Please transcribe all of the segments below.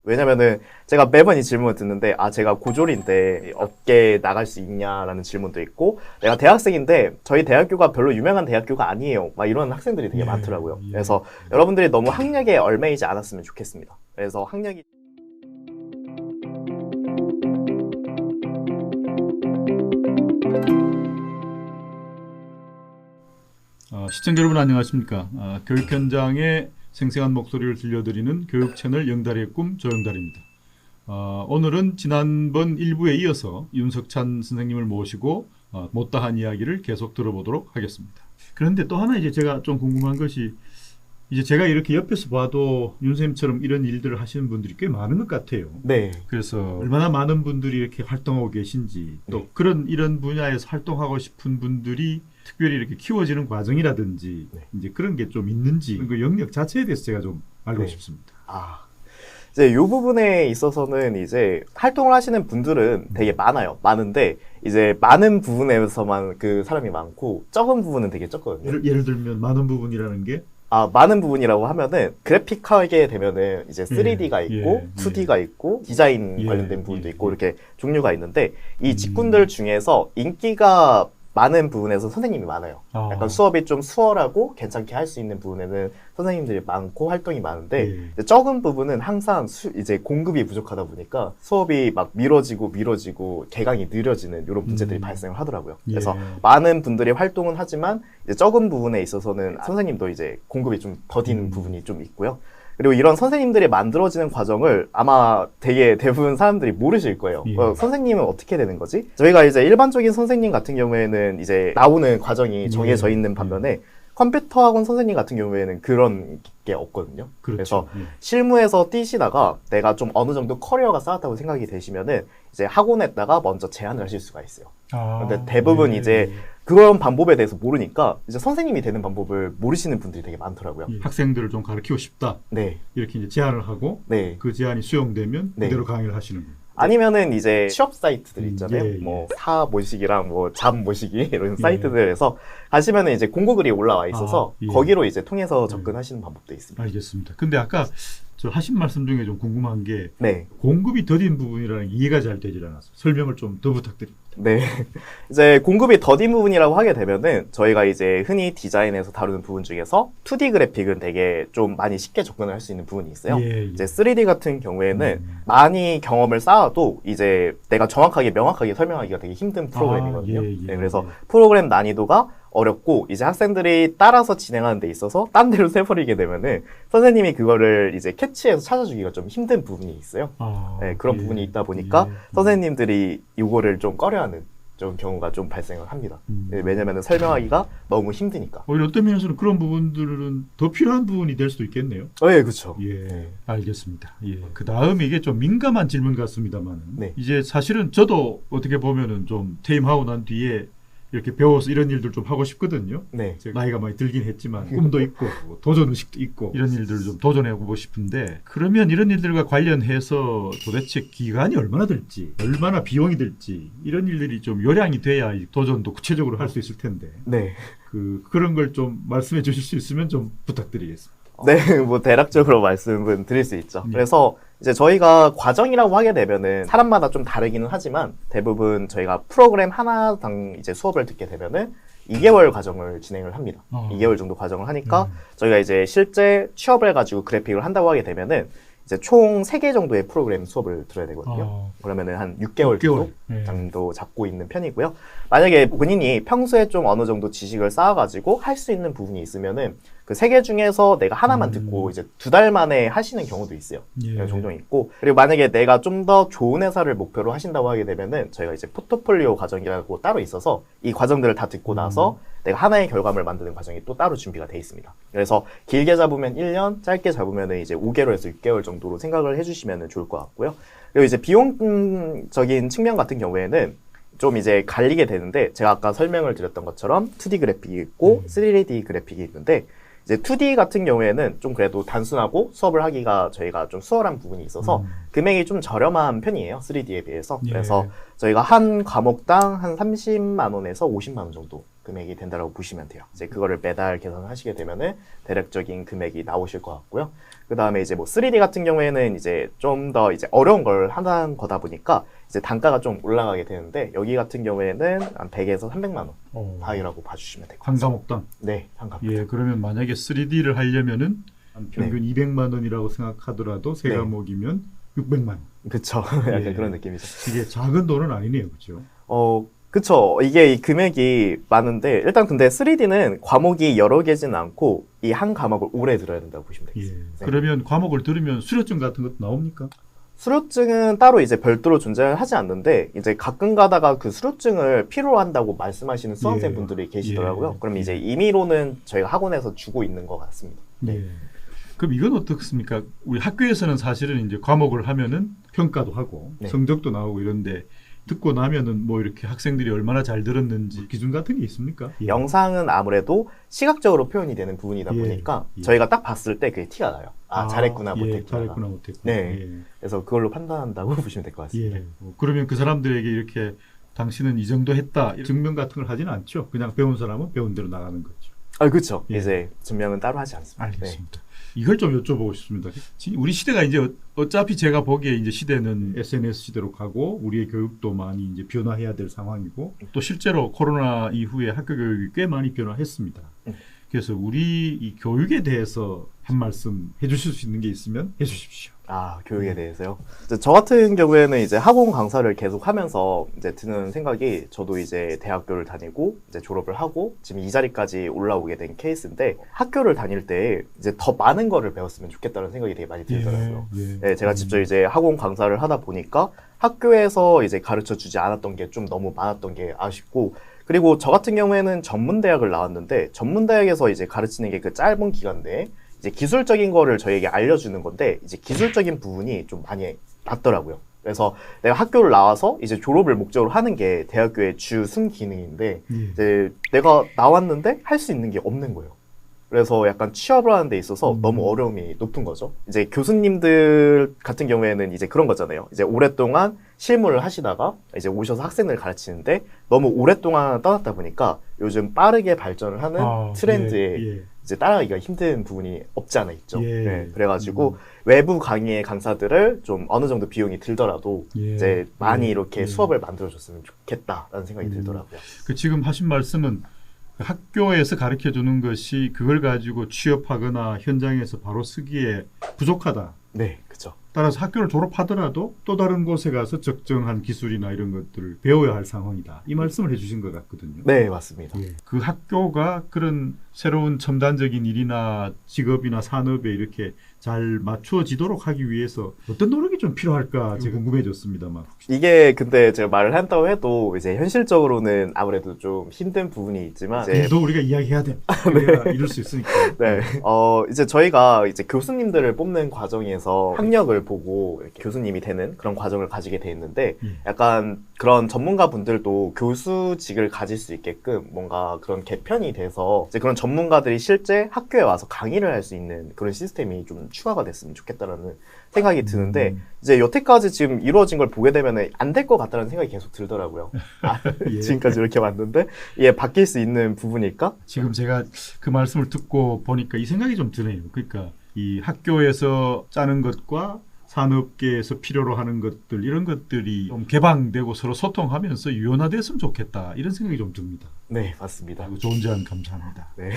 왜냐면은 제가 매번 이 질문을 듣는데 제가 고졸인데 업계에 나갈 수 있냐라는 질문도 있고 내가 대학생인데 저희 대학교가 별로 유명한 대학교가 아니에요. 막 이런 학생들이 되게 많더라고요. 그래서 여러분들이 너무 학력에 얽매이지 않았으면 좋겠습니다. 그래서 학력이 시청자 여러분 안녕하십니까. 교육 현장의 생생한 목소리를 들려드리는 교육 채널 영다리의 꿈 조영달입니다. 오늘은 지난번 1부에 이어서 윤석찬 선생님을 모시고 못다한 이야기를 계속 들어보도록 하겠습니다. 그런데 또 하나 이제 제가 좀 궁금한 것이 이제 제가 이렇게 옆에서 봐도 윤 선생님처럼 이런 일들을 하시는 분들이 꽤 많은 것 같아요. 네. 그래서 얼마나 많은 분들이 이렇게 활동하고 계신지 또 이런 분야에서 활동하고 싶은 분들이 특별히 이렇게 키워지는 과정이라든지 이제 그런 게 좀 있는지 그 영역 자체에 대해서 제가 좀 알고 싶습니다. 이제 이 부분에 있어서는 이제 활동을 하시는 분들은 되게 많아요. 많은데 이제 많은 부분에서만 그 사람이 많고 적은 부분은 되게 적거든요. 예를 들면 많은 부분이라는 게 많은 부분이라고 하면은 그래픽하게 되면은 이제 3D가 있고 2D가 있고 디자인 관련된 부분도 있고 이렇게 종류가 있는데 이 직군들 중에서 인기가 많은 부분에서 선생님이 많아요. 약간 수업이 좀 수월하고 괜찮게 할 수 있는 부분에는 선생님들이 많고 활동이 많은데 이제 적은 부분은 항상 이제 공급이 부족하다 보니까 수업이 막 미뤄지고 개강이 느려지는 이런 문제들이 발생을 하더라고요. 그래서 많은 분들이 활동은 하지만 이제 적은 부분에 있어서는 선생님도 이제 공급이 좀 더디는 부분이 좀 있고요. 그리고 이런 선생님들이 만들어지는 과정을 아마 되게 대부분 사람들이 모르실 거예요. 선생님은 어떻게 되는 거지? 저희가 이제 일반적인 선생님 같은 경우에는 이제 나오는 과정이 정해져 있는 반면에 컴퓨터 학원 선생님 같은 경우에는 그런 게 없거든요. 그래서 실무에서 뛰시다가 내가 좀 어느 정도 커리어가 쌓았다고 생각이 되시면은 이제 학원에다가 먼저 제안을 하실 수가 있어요. 근데 대부분 이제 그런 방법에 대해서 모르니까 이제 선생님이 되는 방법을 모르시는 분들이 되게 많더라고요. 학생들을 좀 가르치고 싶다. 이렇게 이제 제안을 하고 그 제안이 수용되면 그대로 강의를 하시는 거예요. 아니면은 이제 취업 사이트들 있잖아요. 뭐 사 모시기랑 뭐 잡 모시기 이런 사이트들에서 가시면은 이제 공고글이 올라와 있어서 거기로 이제 통해서 접근하시는 방법도 있습니다. 알겠습니다. 근데 아까 저 하신 말씀 중에 좀 궁금한 게 공급이 더딘 부분이라는 게 이해가 잘 되질 않았어요. 설명을 좀 더 부탁드립니다. 이제 공급이 더딘 부분이라고 하게 되면은 저희가 이제 흔히 디자인에서 다루는 부분 중에서 2D 그래픽은 되게 좀 많이 쉽게 접근을 할 수 있는 부분이 있어요. 이제 3D 같은 경우에는 많이 경험을 쌓아도 이제 내가 정확하게 명확하게 설명하기가 되게 힘든 프로그램이거든요. 그래서 프로그램 난이도가 어렵고 이제 학생들이 따라서 진행하는 데 있어서 딴 데로 새버리게 되면은 선생님이 그거를 이제 캐치해서 찾아주기가 좀 힘든 부분이 있어요. 그런 부분이 있다 보니까 선생님들이 이거를 좀 꺼려하는 좀 경우가 좀 발생을 합니다. 왜냐면은 설명하기가 너무 힘드니까. 오히려 어떤 면에서는 그런 부분들은 더 필요한 부분이 될 수도 있겠네요. 그렇죠. 알겠습니다. 그 다음에 이게 좀 민감한 질문 같습니다만 이제 사실은 저도 어떻게 보면은 좀 퇴임하고 난 뒤에 이렇게 배워서 이런 일들 좀 하고 싶거든요. 나이가 많이 들긴 했지만 꿈도 있고 도전 의식도 있고 이런 일들을 좀 도전해보고 싶은데 그러면 이런 일들과 관련해서 도대체 기간이 얼마나 들지 얼마나 비용이 들지 이런 일들이 좀 요량이 돼야 도전도 구체적으로 할 수 있을 텐데 그런 걸 좀 말씀해 주실 수 있으면 좀 부탁드리겠습니다. 뭐 대략적으로 말씀은 드릴 수 있죠. 그래서 이제 저희가 과정이라고 하게 되면은 사람마다 좀 다르기는 하지만 대부분 저희가 프로그램 하나당 이제 수업을 듣게 되면은 2개월 과정을 진행을 합니다. 2개월 정도 과정을 하니까 저희가 이제 실제 취업을 가지고 그래픽을 한다고 하게 되면은 이제 총 3개 정도의 프로그램 수업을 들어야 되거든요. 그러면은 한 6개월 정도 잡고 있는 편이고요. 만약에 본인이 평소에 좀 어느 정도 지식을 쌓아가지고 할 수 있는 부분이 있으면은 그 3개 중에서 내가 하나만 듣고 이제 2달 만에 하시는 경우도 있어요. 종종 있고. 그리고 만약에 내가 좀 더 좋은 회사를 목표로 하신다고 하게 되면은 저희가 이제 포트폴리오 과정이라고 따로 있어서 이 과정들을 다 듣고 나서 내가 하나의 결과물을 만드는 과정이 또 따로 준비가 돼 있습니다. 그래서 길게 잡으면 1년, 짧게 잡으면 이제 5개월에서 6개월 정도로 생각을 해주시면 좋을 것 같고요. 그리고 이제 비용적인 측면 같은 경우에는 좀 이제 갈리게 되는데 제가 아까 설명을 드렸던 것처럼 2D 그래픽이 있고 3D 그래픽이 있는데 이제 2D 같은 경우에는 좀 그래도 단순하고 수업을 하기가 저희가 좀 수월한 부분이 있어서 금액이 좀 저렴한 편이에요. 3D에 비해서. 그래서 저희가 한 과목당 한 30만 원에서 50만 원 정도 금액이 된다고 보시면 돼요. 이제 그거를 매달 계산하시게 되면은 대략적인 금액이 나오실 것 같고요. 그 다음에 이제 뭐 3D 같은 경우에는 이제 좀 더 이제 어려운 걸 하는 거다 보니까 이제 단가가 좀 올라가게 되는데 여기 같은 경우에는 한 100에서 300만 원 사이라고 봐주시면 될 것 같습니다. 한 과목당? 네, 한 과목. 예, 그러면 만약에 3D를 하려면은 평균 200만 원이라고 생각하더라도 세 과목이면 600만 원. 그쵸. 약간 예. 그런 느낌이죠. 이게 작은 돈은 아니네요, 그렇죠? 그쵸. 이게 이 금액이 많은데 일단 근데 3D는 과목이 여러 개지는 않고 이 한 과목을 오래 들어야 된다고 보시면 되겠습니다. 예. 그러면 과목을 들으면 수료증 같은 것도 나옵니까? 수료증은 따로 이제 별도로 존재를 하지 않는데 이제 가끔 가다가 그 수료증을 필요로 한다고 말씀하시는 수험생 분들이 계시더라고요. 그럼 이제 임의로는 저희가 학원에서 주고 있는 것 같습니다. 네. 예. 그럼 이건 어떻습니까? 우리 학교에서는 사실은 이제 과목을 하면은 평가도 하고 성적도 나오고 이런데 듣고 나면은 뭐 이렇게 학생들이 얼마나 잘 들었는지 기준 같은 게 있습니까? 예. 영상은 아무래도 시각적으로 표현이 되는 부분이다 보니까 저희가 딱 봤을 때 그게 티가 나요. 잘했구나, 못했구나. 잘했구나, 못했구나. 네. 그래서 그걸로 판단한다고 보시면 될 것 같습니다. 예. 그러면 그 사람들에게 이렇게 당신은 이 정도 했다 증명 같은 걸 하지는 않죠. 그냥 배운 사람은 배운 대로 나가는 거죠. 그렇죠. 이제 증명은 따로 하지 않습니다. 알겠습니다. 이걸 좀 여쭤보고 싶습니다. 우리 시대가 이제 어차피 제가 보기에 이제 시대는 SNS 시대로 가고 우리의 교육도 많이 이제 변화해야 될 상황이고 또 실제로 코로나 이후에 학교 교육이 꽤 많이 변화했습니다. 그래서 우리 이 교육에 대해서 한 말씀 해주실 수 있는 게 있으면 해주십시오. 교육에 대해서요. 이제 저 같은 경우에는 이제 학원 강사를 계속 하면서 이제 드는 생각이 저도 이제 대학교를 다니고 이제 졸업을 하고 지금 이 자리까지 올라오게 된 케이스인데 학교를 다닐 때 이제 더 많은 거를 배웠으면 좋겠다는 생각이 되게 많이 들더라고요. 네, 제가 직접 이제 학원 강사를 하다 보니까 학교에서 이제 가르쳐 주지 않았던 게 좀 너무 많았던 게 아쉽고 그리고 저 같은 경우에는 전문대학을 나왔는데 전문대학에서 이제 가르치는 게 그 짧은 기간 내에 이제 기술적인 거를 저희에게 알려주는 건데 이제 기술적인 부분이 좀 많이 낮더라고요. 그래서 내가 학교를 나와서 이제 졸업을 목적으로 하는 게 대학교의 주 순기능인데 이제 내가 나왔는데 할 수 있는 게 없는 거예요. 그래서 약간 취업을 하는 데 있어서 너무 어려움이 높은 거죠. 이제 교수님들 같은 경우에는 이제 그런 거잖아요. 이제 오랫동안 실무를 하시다가 이제 오셔서 학생들을 가르치는데 너무 오랫동안 떠났다 보니까 요즘 빠르게 발전을 하는 트렌드에 이제 따라가기가 힘든 부분이 없지 않아 있죠. 그래가지고 외부 강의의 강사들을 좀 어느 정도 비용이 들더라도 이제 많이 이렇게 수업을 만들어줬으면 좋겠다라는 생각이 들더라고요. 그 지금 하신 말씀은 학교에서 가르쳐 주는 것이 그걸 가지고 취업하거나 현장에서 바로 쓰기에 부족하다. 네, 그렇죠. 따라서 학교를 졸업하더라도 또 다른 곳에 가서 적정한 기술이나 이런 것들을 배워야 할 상황이다. 이 말씀을 해주신 것 같거든요. 네, 맞습니다. 그 학교가 그런 새로운 첨단적인 일이나 직업이나 산업에 이렇게 잘 맞추어지도록 하기 위해서 어떤 노력이 좀 필요할까 제가 궁금해졌습니다만. 이게 근데 제가 말을 한다고 해도 이제 현실적으로는 아무래도 좀 힘든 부분이 있지만 또 우리가 이야기해야 돼. 그래야 이룰 수 있으니까. 네. 이제 저희가 이제 교수님들을 뽑는 과정에서 학력을 보고 이렇게 교수님이 되는 그런 과정을 가지게 돼 있는데 약간 그런 전문가 분들도 교수직을 가질 수 있게끔 뭔가 그런 개편이 돼서 이제 그런 전문가들이 실제 학교에 와서 강의를 할 수 있는 그런 시스템이 좀 추가가 됐으면 좋겠다라는 생각이 드는데 이제 여태까지 지금 이루어진 걸 보게 되면 안 될 것 같다는 생각이 계속 들더라고요. 지금까지 이렇게 왔는데 이게 바뀔 수 있는 부분일까? 지금 제가 그 말씀을 듣고 보니까 이 생각이 좀 드네요. 그러니까 이 학교에서 짜는 것과 산업계에서 필요로 하는 것들 이런 것들이 좀 개방되고 서로 소통하면서 유연화됐으면 좋겠다 이런 생각이 좀 듭니다. 네, 맞습니다. 좋은 제안 감사합니다. 네.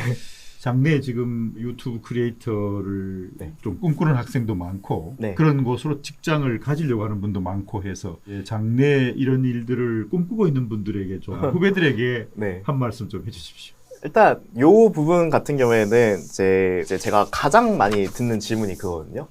장래에 지금 유튜브 크리에이터를 좀 꿈꾸는 학생도 많고 그런 곳으로 직장을 가지려고 하는 분도 많고 해서 장래에 이런 일들을 꿈꾸고 있는 분들에게 좀 후배들에게 한 말씀 좀 해주십시오. 일단 요 부분 같은 경우에는 이제 제가 가장 많이 듣는 질문이 그거거든요.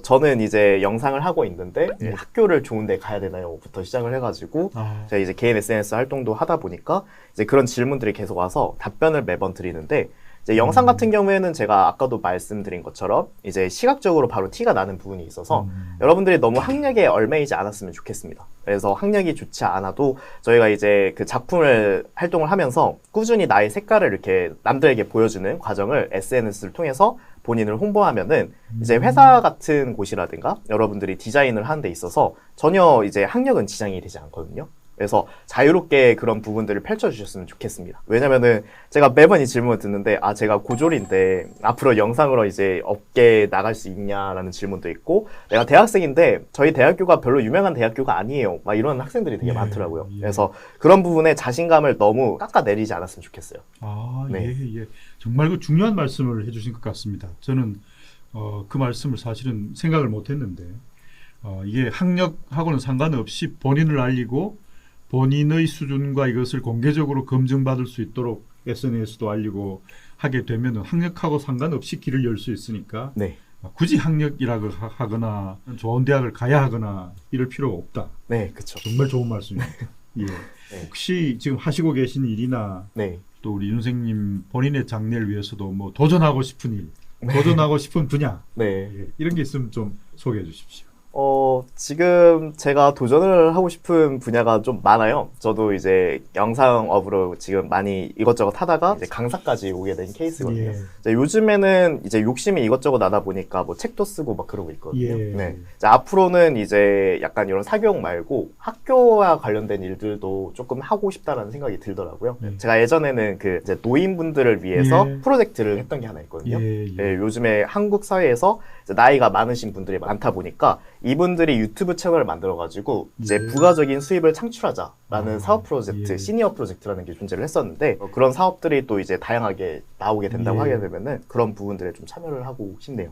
저는 이제 영상을 하고 있는데 학교를 좋은 데 가야 되나요? 부터 시작을 해가지고 제가 이제 개인 SNS 활동도 하다 보니까 이제 그런 질문들이 계속 와서 답변을 매번 드리는데 이제 영상 같은 경우에는 제가 아까도 말씀드린 것처럼 이제 시각적으로 바로 티가 나는 부분이 있어서 여러분들이 너무 학력에 얽매이지 않았으면 좋겠습니다. 그래서 학력이 좋지 않아도 저희가 이제 그 작품을 활동을 하면서 꾸준히 나의 색깔을 이렇게 남들에게 보여주는 과정을 SNS를 통해서 본인을 홍보하면은 이제 회사 같은 곳이라든가 여러분들이 디자인을 하는 데 있어서 전혀 이제 학력은 지장이 되지 않거든요. 그래서 자유롭게 그런 부분들을 펼쳐주셨으면 좋겠습니다. 왜냐면은 제가 매번 이 질문을 듣는데 제가 고졸인데 앞으로 영상으로 이제 업계에 나갈 수 있냐라는 질문도 있고 내가 대학생인데 저희 대학교가 별로 유명한 대학교가 아니에요. 막 이런 학생들이 되게 많더라고요. 그래서 그런 부분에 자신감을 너무 깎아내리지 않았으면 좋겠어요. 예. 정말 그 중요한 말씀을 해주신 것 같습니다. 저는 그 말씀을 사실은 생각을 못했는데 이게 학력하고는 상관없이 본인을 알리고 본인의 수준과 이것을 공개적으로 검증받을 수 있도록 SNS도 알리고 하게 되면 학력하고 상관없이 길을 열 수 있으니까 굳이 학력이라고 하거나 좋은 대학을 가야 하거나 이럴 필요가 없다. 네, 그렇죠. 정말 좋은 말씀입니다. 예. 혹시 지금 하시고 계신 일이나 또 우리 윤 선생님 본인의 장래를 위해서도 뭐 도전하고 싶은 일, 도전하고 싶은 분야 이런 게 있으면 좀 소개해 주십시오. 지금 제가 도전을 하고 싶은 분야가 좀 많아요. 저도 이제 영상업으로 지금 많이 이것저것 하다가 이제 강사까지 오게 된 케이스거든요. 이제 요즘에는 이제 욕심이 이것저것 나다 보니까 뭐 책도 쓰고 막 그러고 있거든요. 이제 앞으로는 이제 약간 이런 사교육 말고 학교와 관련된 일들도 조금 하고 싶다라는 생각이 들더라고요. 제가 예전에는 그 이제 노인분들을 위해서 프로젝트를 했던 게 하나 있거든요. 요즘에 한국 사회에서 이제 나이가 많으신 분들이 많다 보니까 이분들이 유튜브 채널을 만들어가지고 이제 부가적인 수입을 창출하자라는 사업 프로젝트, 시니어 프로젝트라는 게 존재를 했었는데 그런 사업들이 또 이제 다양하게 나오게 된다고 하게 되면은 그런 부분들에 좀 참여를 하고 싶네요.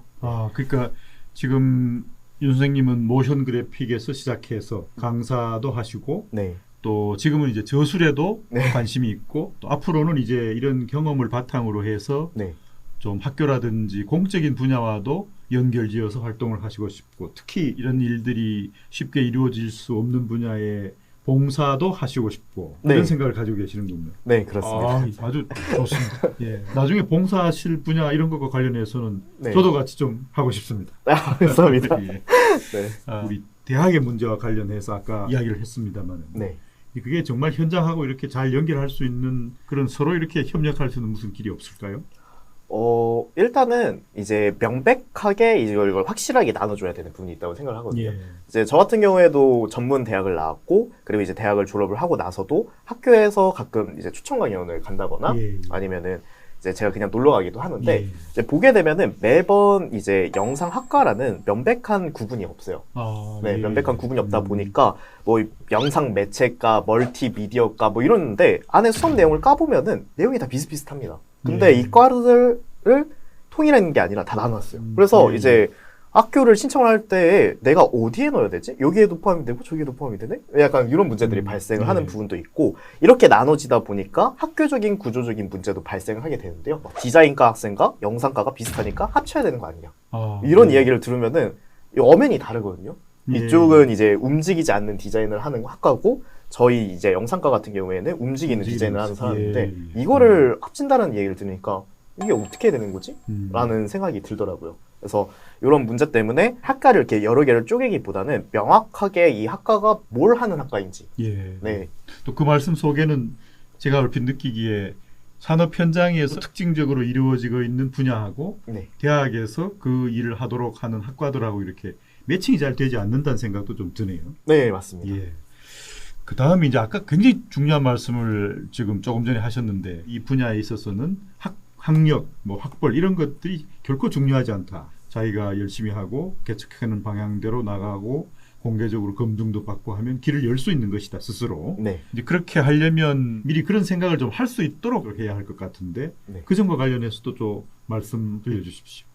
그러니까 지금 윤 선생님은 모션 그래픽에서 시작해서 강사도 하시고 또 지금은 이제 저술에도 관심이 있고 또 앞으로는 이제 이런 경험을 바탕으로 해서 좀 학교라든지 공적인 분야와도 연결지어서 활동을 하시고 싶고 특히 이런 일들이 쉽게 이루어질 수 없는 분야의 봉사도 하시고 싶고 이런 생각을 가지고 계시는군요. 네, 그렇습니다. 아주 좋습니다. 나중에 봉사하실 분야 이런 것과 관련해서는 저도 같이 좀 하고 싶습니다. 감사합니다. 우리 대학의 문제와 관련해서 아까 이야기를 했습니다만 그게 정말 현장하고 이렇게 잘 연결할 수 있는 그런 서로 이렇게 협력할 수 있는 무슨 길이 없을까요? 일단은 이제 명백하게 이걸 확실하게 나눠줘야 되는 부분이 있다고 생각을 하거든요. 이제 저 같은 경우에도 전문 대학을 나왔고 그리고 이제 대학을 졸업을 하고 나서도 학교에서 가끔 이제 초청 강연을 간다거나 아니면은 이제 제가 그냥 놀러 가기도 하는데 이제 보게 되면은 매번 이제 영상학과라는 명백한 구분이 없어요. 명백한 구분이 없다 보니까 뭐 영상 매체과, 멀티미디어과 뭐 이러는데 안에 수업 내용을 까보면은 내용이 다 비슷비슷합니다. 근데 이 과들을 통일하는 게 아니라 다 나눴어요. 그래서 이제 학교를 신청을 할 때 내가 어디에 넣어야 되지? 여기에도 포함이 되고 저기에도 포함이 되네? 약간 이런 문제들이 발생을 하는 부분도 있고 이렇게 나눠지다 보니까 학교적인 구조적인 문제도 발생을 하게 되는데요. 디자인과 학생과 영상과가 비슷하니까 합쳐야 되는 거 아니냐. 이런 이야기를 들으면은 엄연히 다르거든요. 이쪽은 이제 움직이지 않는 디자인을 하는 학과고 저희 이제 영상과 같은 경우에는 움직이는 디자인을 하는 사람인데 이거를 합친다는 얘기를 들으니까 이게 어떻게 되는 거지? 라는 생각이 들더라고요. 그래서 이런 문제 때문에 학과를 이렇게 여러 개를 쪼개기보다는 명확하게 이 학과가 뭘 하는 학과인지. 또 그 말씀 속에는 제가 얼핏 느끼기에 산업 현장에서 특징적으로 이루어지고 있는 분야하고 대학에서 그 일을 하도록 하는 학과들하고 이렇게 매칭이 잘 되지 않는다는 생각도 좀 드네요. 네, 맞습니다. 그 다음에 이제 아까 굉장히 중요한 말씀을 지금 조금 전에 하셨는데 이 분야에 있어서는 학력, 뭐 학벌 이런 것들이 결코 중요하지 않다. 자기가 열심히 하고 개척하는 방향대로 나가고 공개적으로 검증도 받고 하면 길을 열 수 있는 것이다 스스로. 이제 그렇게 하려면 미리 그런 생각을 좀 할 수 있도록 해야 할 것 같은데 그 점과 관련해서도 좀 말씀 들려주십시오.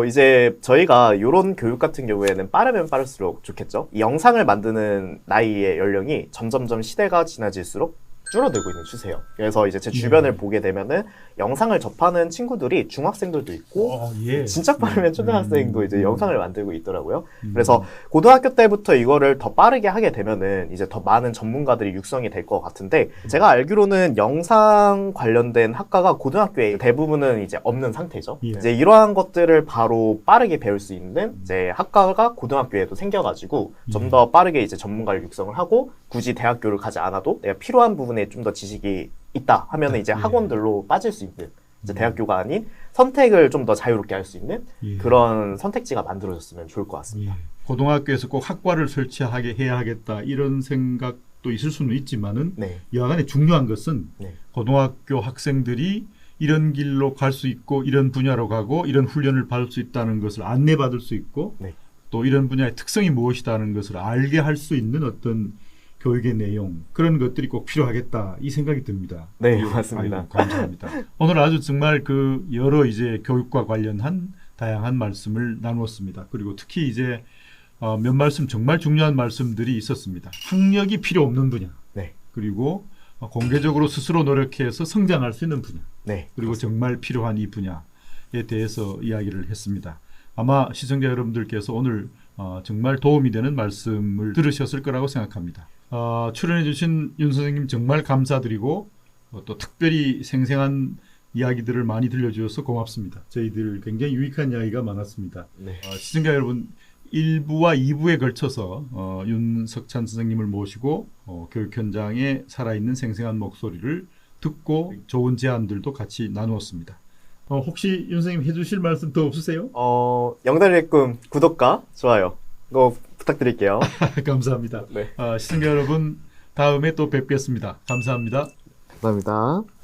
이제 저희가 이런 교육 같은 경우에는 빠르면 빠를수록 좋겠죠. 이 영상을 만드는 나이의 연령이 점점점 시대가 지나질수록 줄어들고 있는 추세예요. 그래서 이제 제 주변을 보게 되면은 영상을 접하는 친구들이 중학생들도 있고 진짜 빠르면 초등학생도 이제 영상을 만들고 있더라고요. 그래서 고등학교 때부터 이거를 더 빠르게 하게 되면은 이제 더 많은 전문가들이 육성이 될 것 같은데 제가 알기로는 영상 관련된 학과가 고등학교에 대부분은 이제 없는 상태죠. 이제 이러한 것들을 바로 빠르게 배울 수 있는 이제 학과가 고등학교에도 생겨가지고 좀 더 빠르게 이제 전문가를 육성을 하고 굳이 대학교를 가지 않아도 내가 필요한 부분에 좀 더 지식이 있다 하면은 이제 학원들로 빠질 수 있는 이제 대학교가 아닌 선택을 좀 더 자유롭게 할 수 있는 그런 선택지가 만들어졌으면 좋을 것 같습니다. 고등학교에서 꼭 학과를 설치하게 해야 하겠다 이런 생각 또 있을 수는 있지만은 네. 여하간에 중요한 것은 네. 고등학교 학생들이 이런 길로 갈 수 있고 이런 분야로 가고 이런 훈련을 받을 수 있다는 것을 안내받을 수 있고 네. 또 이런 분야의 특성이 무엇이다는 것을 알게 할 수 있는 어떤 교육의 내용 그런 것들이 꼭 필요하겠다 이 생각이 듭니다. 네, 예, 맞습니다. 아이고, 감사합니다. 오늘 아주 정말 그 여러 이제 교육과 관련한 다양한 말씀을 나누었습니다. 그리고 특히 이제 몇 말씀 정말 중요한 말씀들이 있었습니다. 학력이 필요 없는 분야. 네. 그리고 공개적으로 스스로 노력해서 성장할 수 있는 분야. 네. 그리고 그렇습니다. 정말 필요한 이 분야에 대해서 이야기를 했습니다. 아마 시청자 여러분들께서 오늘 정말 도움이 되는 말씀을 들으셨을 거라고 생각합니다. 출연해 주신 윤 선생님 정말 감사드리고 또 특별히 생생한 이야기들을 많이 들려주셔서 고맙습니다. 저희들 굉장히 유익한 이야기가 많았습니다. 네. 시청자 여러분 1부와 2부에 걸쳐서 윤석찬 선생님을 모시고 교육 현장에 살아있는 생생한 목소리를 듣고 좋은 제안들도 같이 나누었습니다. 혹시 윤 선생님 해주실 말씀 더 없으세요? 영달의 꿈 구독과 좋아요 이거 부탁드릴게요. 감사합니다. 네. 시청자 여러분 다음에 또 뵙겠습니다. 감사합니다. 감사합니다.